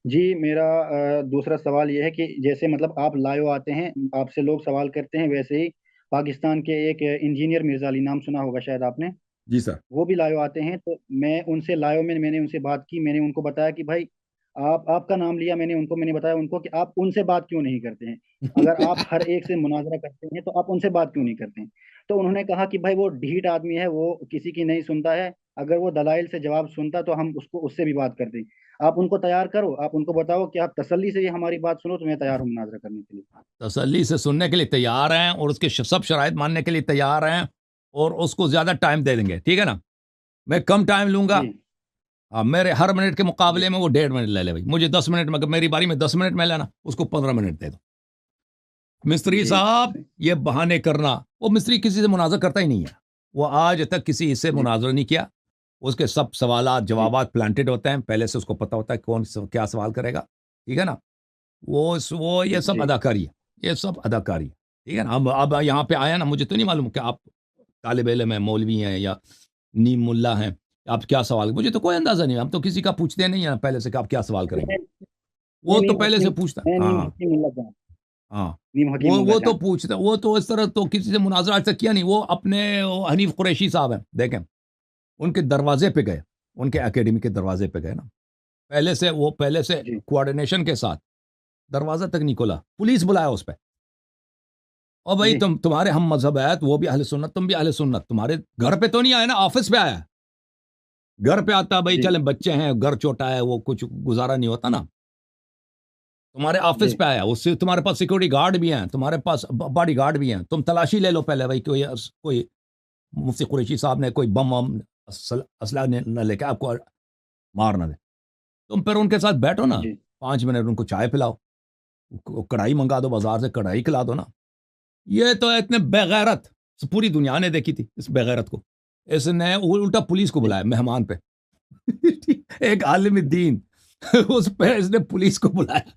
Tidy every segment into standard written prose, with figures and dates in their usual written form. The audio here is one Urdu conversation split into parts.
جی میرا دوسرا سوال یہ ہے کہ جیسے مطلب آپ لائیو آتے ہیں، آپ سے لوگ سوال کرتے ہیں، ویسے ہی پاکستان کے ایک انجینئر مرزا علی، نام سنا ہوگا شاید آپ نے، جی سر. وہ بھی لائیو آتے ہیں، تو میں ان سے لائیو میں نے ان سے بات کی، میں نے ان کو بتایا کہ بھائی آپ کا نام لیا، میں نے بتایا ان کو کہ آپ ان سے بات کیوں نہیں کرتے ہیں؟ اگر آپ ہر ایک سے مناظرہ کرتے ہیں تو آپ ان سے بات کیوں نہیں کرتے ہیں؟ تو انہوں نے کہا کہ بھائی وہ ڈھیٹ آدمی ہے، وہ کسی کی نہیں سنتا ہے، اگر وہ دلائل سے جواب سنتا تو ہم اس سے بھی بات کرتے ہیں۔ آپ ان کو تیار کرو، آپ ان کو بتاؤ کہ آپ تسلی سے یہ ہماری بات سنو تو میں تیار ہوں مناظرہ کرنے کے لیے۔ تسلی سے سننے کے لیے تیار ہیں اور اس کے سب شرائط ماننے کے لیے تیار ہیں اور اس کو زیادہ ٹائم دے دیں گے. ٹھیک ہے نا؟ میں کم ٹائم لوں گا. جی میرے ہر منٹ کے جی مقابلے میں وہ 1.5 منٹ لے لے بھائی. مجھے 10 منٹ میں، میری باری میں 10 منٹ میں لینا، اس کو 15 منٹ دے دو. مستری جی صاحب یہ بہانے کرنا، وہ مستری کسی سے مناظر کرتا ہی نہیں ہے. وہ آج تک کسی سے جی مناظر نہیں کیا. اس کے سب سوالات جی جوابات پلانٹڈ ہوتے ہیں، پہلے سے اس کو پتا ہوتا ہے کون کیا سوال کرے گا. ٹھیک ہے نا؟ وہ یہ سب جی اداکاری ہے، یہ سب اداکاری ہے. ٹھیک ہے نا؟ اب یہاں پہ آیا نا، مجھے تو نہیں معلوم کہ آپ طالب علم ہیں، مولوی ہیں یا نیم ملا ہیں. آپ کیا سوال، مجھے تو کوئی اندازہ نہیں. ہم تو کسی کا پوچھتے نہیں ہیں پہلے سے کہ آپ کیا سوال کریں گے. میں وہ میں تو نیم پہلے سے حکیم پوچھتا. میں نیم ہاں حکیم اللہ جان، ہاں. نیم وہ حکیم اللہ وہ تو جان۔ پوچھتا، وہ تو اس طرح تو کسی سے مناظرہ آج تک کیا نہیں. وہ اپنے حنیف قریشی صاحب ہیں، دیکھیں ان کے دروازے پہ گئے، ان کے اکیڈمی کے دروازے پہ گئے نا. پہلے سے جی کوآرڈینیشن کے ساتھ دروازہ تک نہیں کھولا، پولیس بلایا اس پہ. اور بھائی جی تمہارے ہم مذہب ہے، وہ بھی اہل سنت، تم بھی اہل سنت. تمہارے گھر پہ تو نہیں آیا نا، آفس پہ آیا. گھر پہ آتا بھائی جی چلیں بچے ہیں، گھر چھوٹا ہے، وہ کچھ گزارا نہیں ہوتا نا. تمہارے جی آفس پہ آیا، اس سے تمہارے پاس سیکورٹی گارڈ بھی ہیں، تمہارے پاس باڈی گارڈ بھی ہیں. تم تلاشی لے لو پہلے بھائی، کوئی مفتی قریشی صاحب نے کوئی بم وم اسلحہ نہ لے کے آپ کو مار نہ دے. تم پھر ان کے ساتھ بیٹھو نا، جی 5 منٹ ان کو چائے پلاؤ، کڑھائی منگا دو بازار سے، کڑھائی کھلا دو نا. یہ تو اتنے بغیرت پوری دنیا نے دیکھی تھی اس بغیرت کو. اس نے الٹا پولیس کو جی بلایا مہمان پہ. ایک عالم دین، اس پہ اس نے پولیس کو بلایا.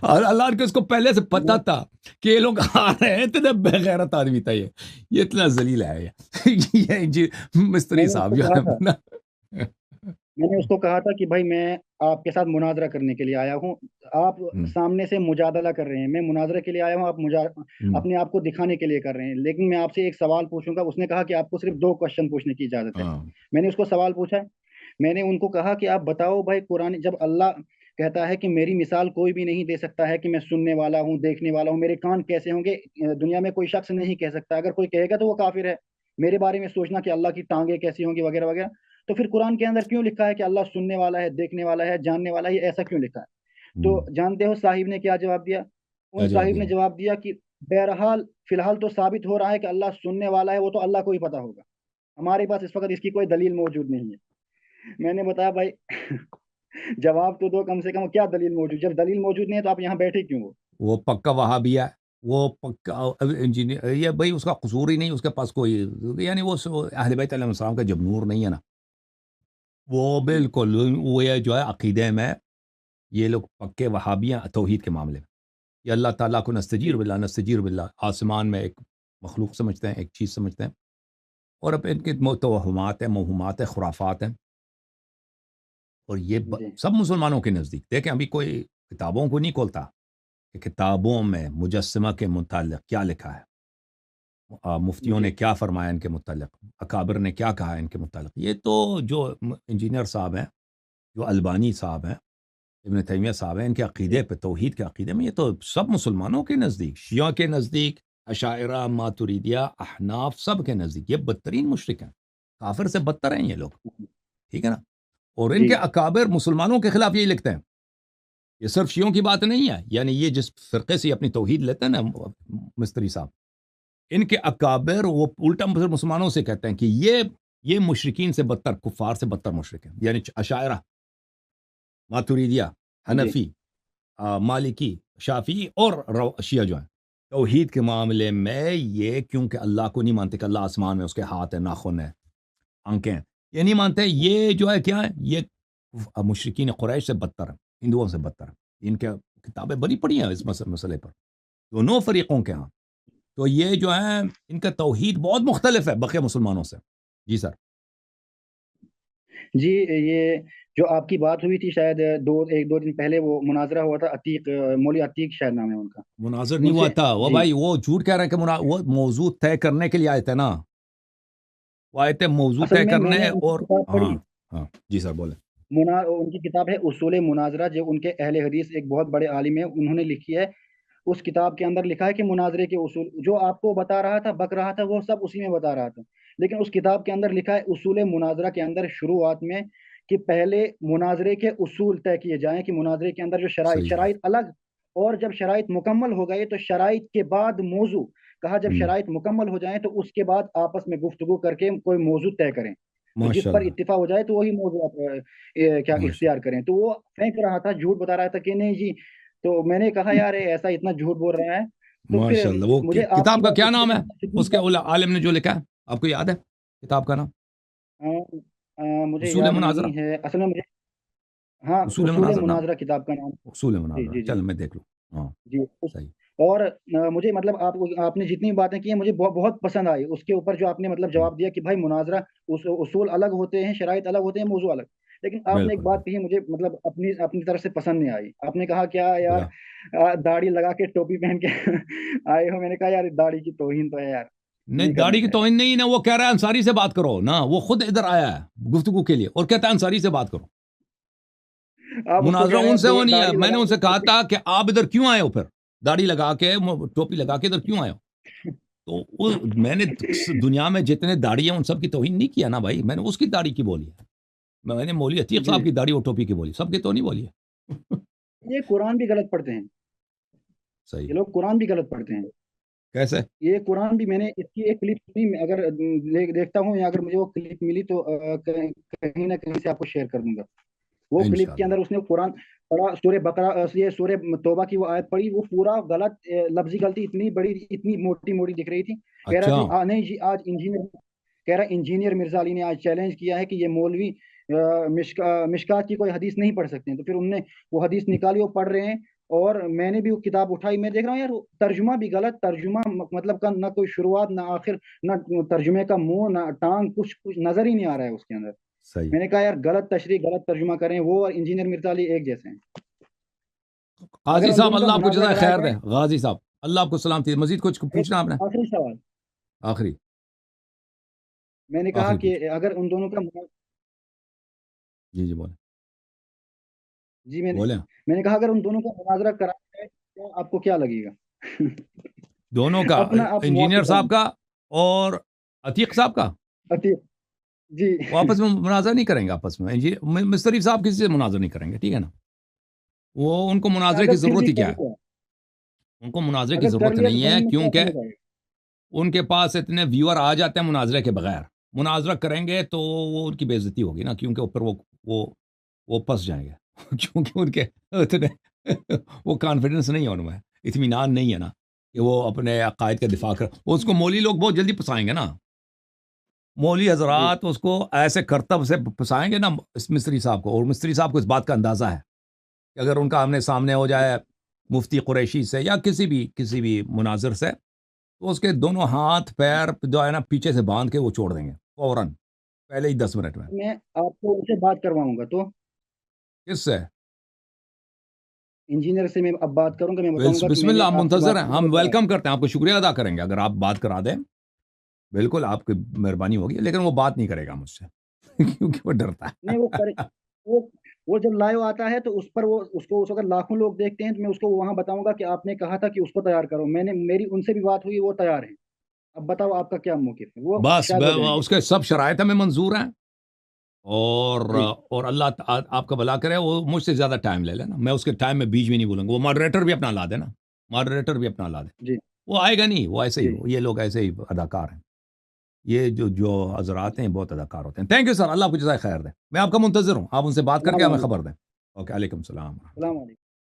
اور اللہ کے اس کو پہلے سے پتا میں تھا کہ یہ لوگ آ رہے ہیں. اتنا بغیرت آدمی تھا یہ اتنا ذلیل ہے یہ میں مستری نے اس صاحب کو جو کہا ہے تھا نا. میں نے اس کو کہا تھا کہ بھائی میں آپ کے ساتھ مناظرہ کرنے کے لیے آیا ہوں، آپ ہوں، سامنے سے مجادلہ کر رہے ہیں، میں مناظرہ کے لیے آیا ہوں، آپ ہوں، اپنے آپ کو دکھانے کے لیے کر رہے ہیں، لیکن میں آپ سے ایک سوال پوچھوں گا۔ اس نے کہا کہ آپ کو صرف 2 کوشچن پوچھنے کی اجازت ہے۔ ہاں، میں نے اس کو سوال پوچھا، میں نے ان کو کہا کہ آپ بتاؤ بھائی، قرآن جب اللہ کہتا ہے کہ میری مثال کوئی بھی نہیں دے سکتا ہے کہ میں سننے والا ہوں، دیکھنے والا ہوں، میرے کان کیسے ہوں گے، دنیا میں کوئی شخص نہیں کہہ سکتا، اگر کوئی کہے گا تو وہ کافر ہے۔ میرے بارے میں سوچنا کہ اللہ کی ٹانگیں کیسی ہوں گی وغیرہ وغیرہ، تو پھر قرآن کے اندر کیوں لکھا ہے کہ اللہ سننے والا ہے، دیکھنے والا ہے، جاننے والا ہے؟ یہ ایسا کیوں لکھا ہے؟ تو ہوں. جانتے ہو صاحب نے کیا جواب دیا؟ کیا ان جواب صاحب دیا؟ نے جواب دیا کہ بہرحال فی الحال تو ثابت ہو رہا ہے کہ اللہ سننے والا ہے، وہ تو اللہ کو ہی پتا ہوگا، ہمارے پاس اس وقت اس کی کوئی دلیل موجود نہیں ہے۔ میں نے بتایا بھائی جواب تو دو کم سے کم، کیا دلیل موجود؟ جب دلیل موجود نہیں ہے تو آپ یہاں بیٹھے کیوں ہو؟ وہ پکا وہابی ہے، وہ پکا انجینئر. یہ بھائی اس کا قصور ہی نہیں، اس کے پاس کوئی، یعنی وہ اہل بیت علیہ السلام کا جب نور نہیں ہے نا، وہ جی بالکل وہ یہ جو ہے عقیدے میں یہ لوگ پکے وہابی ہیں توحید کے معاملے میں. یہ اللہ تعالیٰ کو جی نستجیر باللہ، نستجیر باللہ آسمان میں ایک مخلوق سمجھتے ہیں، ایک چیز سمجھتے ہیں. اور اب ان کے توہمات ہیں، موہمات ہیں، خرافات ہیں. اور یہ جی سب مسلمانوں کے نزدیک دیکھیں، ابھی کوئی کتابوں کو نہیں کھولتا کہ کتابوں میں مجسمہ کے متعلق کیا لکھا ہے، مفتیوں جی نے کیا فرمایا ان کے متعلق، اکابر نے کیا کہا ان کے متعلق. یہ تو جو انجینئر صاحب ہیں، جو البانی صاحب ہیں، ابن تیمیہ صاحب ہیں، ان کے جی عقیدے پہ، توحید کے عقیدے میں، یہ تو سب مسلمانوں کے نزدیک، شیعہ کے نزدیک، اشاعرہ، ماتریدیہ، احناف، سب کے نزدیک یہ بدترین مشرک ہیں. کافر سے بدتر ہیں یہ لوگ. ٹھیک ہے نا؟ اور ان جی کے اکابر مسلمانوں کے خلاف یہی لکھتے ہیں. یہ صرف شیعوں کی بات نہیں ہے، یعنی یہ جس فرقے سے اپنی توحید لیتے ہیں نا مستری صاحب، ان کے اکابر وہ الٹا مسلمانوں سے کہتے ہیں کہ یہ مشرکین سے بدتر، کفار سے بدتر مشرک ہیں. یعنی اشاعرہ، ماتریدیہ، جی حنفی، مالکی، شافعی اور شیعہ جو ہیں، توحید کے معاملے میں یہ کیونکہ اللہ کو نہیں مانتے کہ اللہ آسمان میں، اس کے ہاتھ ہیں، ناخن ہیں، آنکھیں ہیں، یہ نہیں مانتے. یہ جو ہے کیا ہے، یہ مشرکین قریش سے بدتر ہیں، ہندوؤں سے بدتر ہیں. ان کے کتابیں بڑی پڑی ہیں اس مسئلے پر، دونوں فریقوں کے ہاں. تو یہ جو ہے ان کا توحید بہت مختلف ہے بقیہ مسلمانوں سے. جی سر. جی یہ جو آپ کی بات ہوئی تھی شاید ایک دو دن پہلے، وہ مناظرہ ہوا تھا عتیق، مولوی عتیق شاید نام ہے ان کا، مناظر نہیں ان ہوا سے. تھا وہ جی بھائی، وہ جھوٹ کہہ رہے ہیں کہ وہ موضوع طے کرنے کے لیے آئے تھے نا، وہ آئے تھے موضوع اصل طے میں میں کرنے. نے ان کی اور کتاب ہاں پڑھی. ہاں جی سر بولے. ان کی کتاب ہے اصول مناظرہ، جو ان کے اہل حدیث ایک بہت بڑے عالم ہیں انہوں نے لکھی ہے. اس کتاب کے اندر لکھا ہے کہ مناظرے کے اصول جو آپ کو بتا رہا تھا، بک رہا تھا، وہ سب اسی میں بتا رہا تھا. لیکن اس کتاب کے اندر لکھا ہے اصول مناظرہ کے اندر شروعات میں کہ پہلے مناظرے کے اصول طے کیے جائیں، کہ مناظرے کے اندر جو صحیح. شرائط الگ، اور جب شرائط مکمل ہو گئے تو شرائط کے بعد موضوع کہا، جب ہوں، شرائط مکمل ہو جائیں تو اس کے بعد آپس میں گفتگو کر کے کوئی موضوع طے کریں. تو جس ماشاء پر اللہ اتفاق ہو جائے تو وہی موضوع آپ کیا ماشاء اختیار کریں. تو وہ پھینک رہا تھا، جھوٹ بتا رہا تھا کہ نہیں جی. تو میں نے کہا یار ایسا اتنا جھوٹ بول رہا ہے. تو پھر ماشاء اللہ. وہ مجھے آپ کی کتاب کا بات کیا اس نام سے ہے؟ جتنی اس کے عالم نے جو لکھا ہے آپ کو یاد ہے کتاب کا نام؟ مجھے اصول یاد مناظرہ. نہیں ہے اصل میں مجھے. ہاں اصول اصول مناظر نام. مناظرہ کتاب کا نام. اصول جی مناظرہ، جی جی چل میں دیکھ لوں. ہاں جی صحیح. اور مجھے مطلب آپ نے جتنی باتیں کی ہیں مجھے بہت پسند آئی. اس کے اوپر جو آپ نے مطلب ہوں، جواب دیا کہ بھائی مناظرہ اصول الگ ہوتے ہیں، شرائط الگ ہوتے ہیں، موضوع الگ. لیکن آپ نے ایک بالکل بات بالکل. کہی مجھے مطلب اپنی طرف سے پسند نہیں آئی. آپ نے کہا کیا یار بولا داڑھی لگا کے ٹوپی پہن کے آئے ہو. میں نے کہا یار داڑھی کی توہین تو ہے یار، نہیں، نہیں کرنا داڑھی کی چاہیے. توہین نہیں نا، وہ کہہ رہا ہے انصاری سے بات کرو نا. وہ خود ادھر آیا ہے گفتگو کے لیے اور کہتا ہے انصاری سے بات کرو. آپ اس کو مناظرہ کہہ رہے ان ہیں سے ہونی ہے. داڑھی میں نے لگا ان کے سے کہا ٹوپی. تھا کہ آپ ادھر کیوں آئے ہو پھر، داڑھی لگا کے ٹوپی لگا کے ادھر کیوں آئے ہو. تو میں نے دنیا میں جتنے داڑھی ہیں ان سب کی توہین نہیں کیا نا بھائی. میں نے اس کی داڑھی کی بولی ہے. میں نے مولوی عتیق جی صاحب کی داڑھی اور ٹوپی کی بولی، سب کی تو نہیں بولی ہے. یہ قرآن بھی غلط پڑھتے ہیں. صحیح. یہ لوگ قرآن بھی غلط پڑھتے ہیں. کیسے؟ یہ قرآن بھی، میں نے اس کی ایک کلپ سنی، اگر دیکھتا ہوں یا اگر مجھے وہ کلپ ملی تو کہیں نہ کہیں سے آپ کو شیئر کر دوں گا. وہ کلپ کے انشاءاللہ. اندر اس نے قرآن پڑھا، سورہ بقرہ، یہ سورہ توبہ کی وہ آیت پڑھی، وہ پورا غلط، لفظی غلطی اتنی بڑی اتنی موٹی موٹی دکھ رہی تھی. کہہ رہا اچھا. جی نہیں جی آج انجینئر، کہہ رہا انجینئر مرزا علی نے آج چیلنج کیا ہے کہ یہ مولوی مشکات کی کوئی حدیث نہیں پڑھ سکتے ہیں. تو پھر انہوں نے وہ حدیث نکالی، وہ پڑھ رہے ہیں. اور میں نے بھی وہ کتاب اٹھائی، میں دیکھ رہا ہوں یار ترجمہ بھی غلط، ترجمہ مطلب کا نہ کوئی شروعات نہ آخر، نہ ترجمے کا منہ نہ ٹانگ، کچھ نظر ہی نہیں آ رہا ہے اس کے اندر. صحیح. میں نے کہا یار غلط تشریح غلط ترجمہ کریں، وہ اور انجینئر مرزا علی ایک جیسے ہیں. اگر قاضی ان صاحب دونوں کا اللہ آپ کو مناظرہ جزائے کرایا خیر دے. جائے. غازی صاحب اللہ آپ کو سلامتی. مزید کچھ ایک پوچھنا آپ نے؟ آخری سوال، آخری. میں نے کہا آخری کہ پوچھ. اگر ان دونوں کا جی جی بولیں. جی بولیں. میں نے کہا اگر ان دونوں کا مناظرہ کرایا جائے تو آپ کو کیا لگے گا؟ دونوں کا، اپنا آپ انجینئر موافق صاحب کا اور عتیق صاحب کا. عتیق جی. وہ آپس میں مناظر نہیں کریں گے. آپس میں مستری صاحب کسی سے مناظر نہیں کریں گے، ٹھیک ہے نا. وہ ان کو مناظرے کی اگر پھر ضرورت بھی ہی کر کیا ہے. لیا، ان کو مناظرے کی اگر کر ضرورت لیا تو نہیں ہے زمین میں کیا کیونکہ سمجھ آئے گا؟ ان کے پاس اتنے ویور آ جاتے ہیں مناظرے کے بغیر. مناظرہ کریں گے تو وہ ان کی بے عزتی ہوگی نا، کیونکہ اوپر وہ پس جائیں گے. کیونکہ ان کے اتنے وہ کانفیڈنس نہیں ہے ان میں، اطمینان نہیں ہے نا کہ وہ اپنے عقائد کا دفاع کر. اس کو مولوی لوگ بہت جلدی پسائیں گے نا. مولوی جی حضرات اس کو ایسے کرتب سے پسائیں گے نا اس مستری صاحب کو. اور مستری صاحب کو اس بات کا اندازہ ہے کہ اگر ان کا آمنے سامنے ہو جائے مفتی قریشی سے یا کسی بھی مناظر سے، تو اس کے دونوں ہاتھ پیر جو ہے نا پیچھے سے باندھ کے وہ چھوڑ دیں گے فوراً، پہلے ہی 10 منٹ میں. میں آپ کو ان سے بات کرواؤں گا تو کس سے؟ انجینئر سے میں اب بات کروں گا، میں بتاؤں گا کہ بسم میں اللہ، نے ہم آپ سے منتظر بات ہیں. کی تو ہم کیا ہے. ویلکم کرتے ہیں، آپ کو شکریہ ادا کریں گے اگر آپ بات کرا دیں. بالکل آپ کی مہربانی ہوگی. لیکن وہ بات نہیں کرے گا مجھ سے کیونکہ وہ ڈرتا نہیں وہ ہے. کرے، وہ وہ جب لائیو آتا ہے تو اس پر وہ اس کو اس وقت لاکھوں لوگ دیکھتے ہیں، تو میں اس کو وہاں بتاؤں گا کہ آپ نے کہا تھا کہ اس کو تیار کرو. میری ان سے بھی بات ہوئی، وہ تیار ہیں. اب بتاؤ آپ کا کیا موقف ہے، وہ بس شاید ہو جائیں گے. اس کے سب شرائط ہمیں منظور ہیں. جی اور اللہ آپ کا بھلا کرے. وہ مجھ سے زیادہ ٹائم لے لینا، میں اس کے ٹائم میں بیچ میں نہیں بولوں گا. وہ ماڈریٹر بھی اپنا لا دینا، ماڈریٹر بھی اپنا لا دے. جی وہ آئے گا نہیں، وہ ایسے ہی، جی یہ لوگ ایسے ہی اداکار ہیں. یہ جو حضرات ہیں بہت اداکار ہوتے ہیں. تھینک یو سر، اللہ آپ کو جزائے خیر دے. میں آپ کا منتظر ہوں، آپ ان سے بات کر کے السلام ہمیں علیکم. خبر دیں. اوکے، علیکم السلام. السلام علیکم.